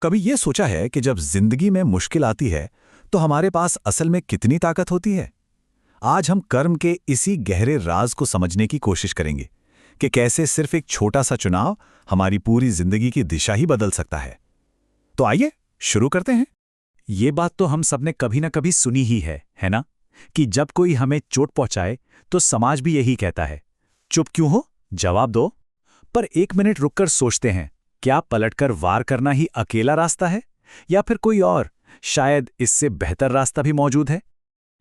कभी ये सोचा है कि जब जिंदगी में मुश्किल आती है तो हमारे पास असल में कितनी ताकत होती है? आज हम कर्म के इसी गहरे राज को समझने की कोशिश करेंगे कि कैसे सिर्फ एक छोटा सा चुनाव हमारी पूरी जिंदगी की दिशा ही बदल सकता है। तो आइए शुरू करते हैं। ये बात तो हम सबने कभी ना कभी सुनी ही है ना? कि जब कोई हमें चोट पहुंचाए तो समाज भी यही कहता है, चुप क्यों हो, जवाब दो। पर एक मिनट रुककर सोचते हैं, क्या पलटकर वार करना ही अकेला रास्ता है या फिर कोई और, शायद इससे बेहतर रास्ता भी मौजूद है?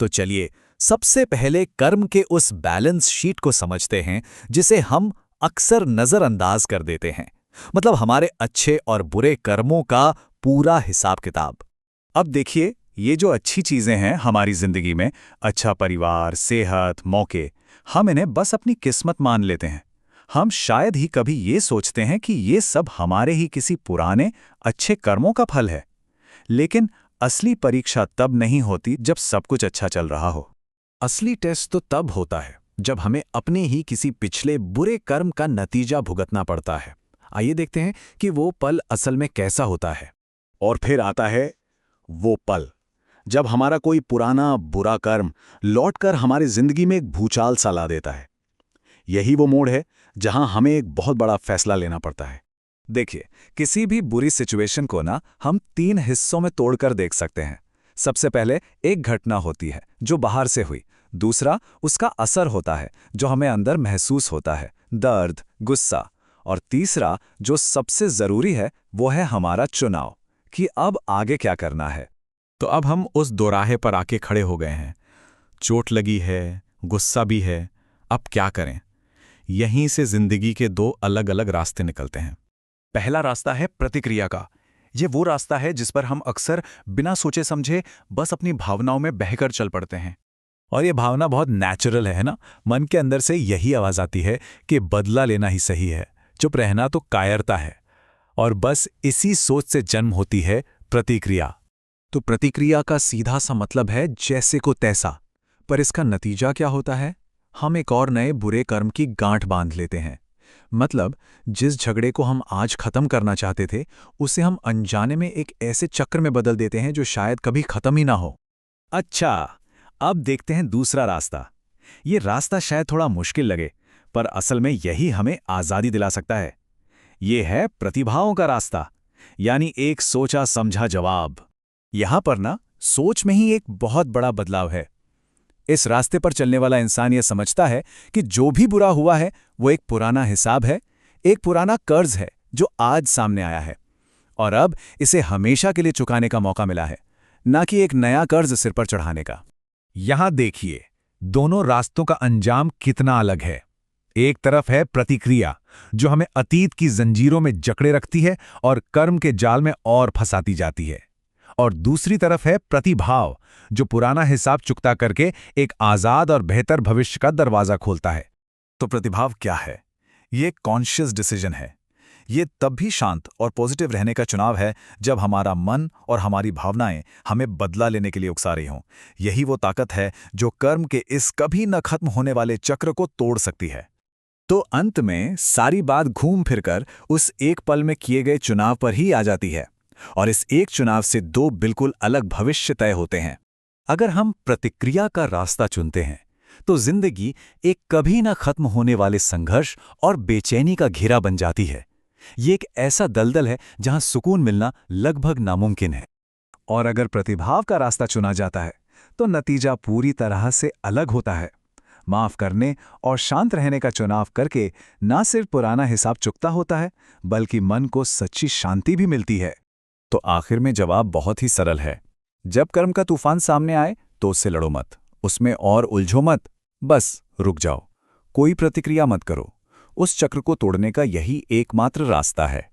तो चलिए सबसे पहले कर्म के उस बैलेंस शीट को समझते हैं जिसे हम अक्सर नजरअंदाज कर देते हैं। मतलब हमारे अच्छे और बुरे कर्मों का पूरा हिसाब किताब। अब देखिए, ये जो अच्छी चीजें हैं हमारी जिंदगी में, अच्छा परिवार, सेहत, मौके, हम इन्हें बस अपनी किस्मत मान लेते हैं। हम शायद ही कभी ये सोचते हैं कि ये सब हमारे ही किसी पुराने अच्छे कर्मों का फल है। लेकिन असली परीक्षा तब नहीं होती जब सब कुछ अच्छा चल रहा हो। असली टेस्ट तो तब होता है जब हमें अपने ही किसी पिछले बुरे कर्म का नतीजा भुगतना पड़ता है। आइए देखते हैं कि वो पल असल में कैसा होता है। और फिर आता है वो पल जब हमारा कोई पुराना बुरा कर्म लौटकर हमारी जिंदगी में एक भूचाल सा ला देता है। यही वो मोड़ है जहां हमें एक बहुत बड़ा फैसला लेना पड़ता है। देखिए, किसी भी बुरी सिचुएशन को ना हम 3 हिस्सों में तोड़कर देख सकते हैं। सबसे पहले एक घटना होती है जो बाहर से हुई। दूसरा उसका असर होता है जो हमें अंदर महसूस होता है, दर्द, गुस्सा। और तीसरा जो सबसे जरूरी है वो है हमारा चुनाव कि अब आगे क्या करना है। तो अब हम उस दोराहे पर आके खड़े हो गए हैं। चोट लगी है, गुस्सा भी है, अब क्या करें? यहीं से जिंदगी के 2 अलग-अलग रास्ते निकलते हैं। पहला रास्ता है प्रतिक्रिया का। ये वो रास्ता है जिस पर हम अक्सर बिना सोचे समझे बस अपनी भावनाओं में बहकर चल पड़ते हैं। और ये भावना बहुत नेचुरल है ना? मन के अंदर से यही आवाज आती है कि बदला लेना ही सही है, चुप रहना तो कायरता है। और बस इसी सोच से जन्म होती है प्रतिक्रिया। तो प्रतिक्रिया का सीधा सा मतलब है जैसे को तैसा। पर इसका नतीजा क्या होता है? हम एक और नए बुरे कर्म की गांठ बांध लेते हैं। मतलब जिस झगड़े को हम आज खत्म करना चाहते थे उसे हम अनजाने में एक ऐसे चक्र में बदल देते हैं जो शायद कभी खत्म ही ना हो। अच्छा, अब देखते हैं दूसरा रास्ता। ये रास्ता शायद थोड़ा मुश्किल लगे, पर असल में यही हमें आज़ादी दिला सकता है। ये है प्रतिभाओं का रास्ता, यानी एक सोचा समझा जवाब। यहां पर ना सोच में ही एक बहुत बड़ा बदलाव है। इस रास्ते पर चलने वाला इंसान यह समझता है कि जो भी बुरा हुआ है वो एक पुराना हिसाब है, एक पुराना कर्ज है जो आज सामने आया है और अब इसे हमेशा के लिए चुकाने का मौका मिला है, ना कि एक नया कर्ज सिर पर चढ़ाने का। यहां देखिए, दोनों रास्तों का अंजाम कितना अलग है। एक तरफ है प्रतिक्रिया, जो हमें अतीत की जंजीरों में जकड़े रखती है और कर्म के जाल में और फंसाती जाती है। और दूसरी तरफ है प्रतिभाव, जो पुराना हिसाब चुकता करके एक आजाद और बेहतर भविष्य का दरवाजा खोलता है। तो प्रतिभाव क्या है? ये एक कॉन्शियस डिसीजन है। ये तब भी शांत और पॉजिटिव रहने का चुनाव है जब हमारा मन और हमारी भावनाएं हमें बदला लेने के लिए उकसा रही हों। यही वो ताकत है जो कर्म के इस कभी न खत्म होने वाले चक्र को तोड़ सकती है। तो अंत में सारी बात घूम फिरकर उस एक पल में किए गए चुनाव पर ही आ जाती है। और इस एक चुनाव से 2 बिल्कुल अलग भविष्य तय होते हैं। अगर हम प्रतिक्रिया का रास्ता चुनते हैं तो जिंदगी एक कभी न खत्म होने वाले संघर्ष और बेचैनी का घेरा बन जाती है। ये एक ऐसा दलदल है जहां सुकून मिलना लगभग नामुमकिन है। और अगर प्रतिभाव का रास्ता चुना जाता है तो नतीजा पूरी तरह से अलग होता है। माफ करने और शांत रहने का चुनाव करके न सिर्फ पुराना हिसाब चुकता होता है, बल्कि मन को सच्ची शांति भी मिलती है। तो आखिर में जवाब बहुत ही सरल है। जब कर्म का तूफान सामने आए तो उससे लड़ो मत, उसमें और उलझो मत, बस रुक जाओ, कोई प्रतिक्रिया मत करो। उस चक्र को तोड़ने का यही एकमात्र रास्ता है।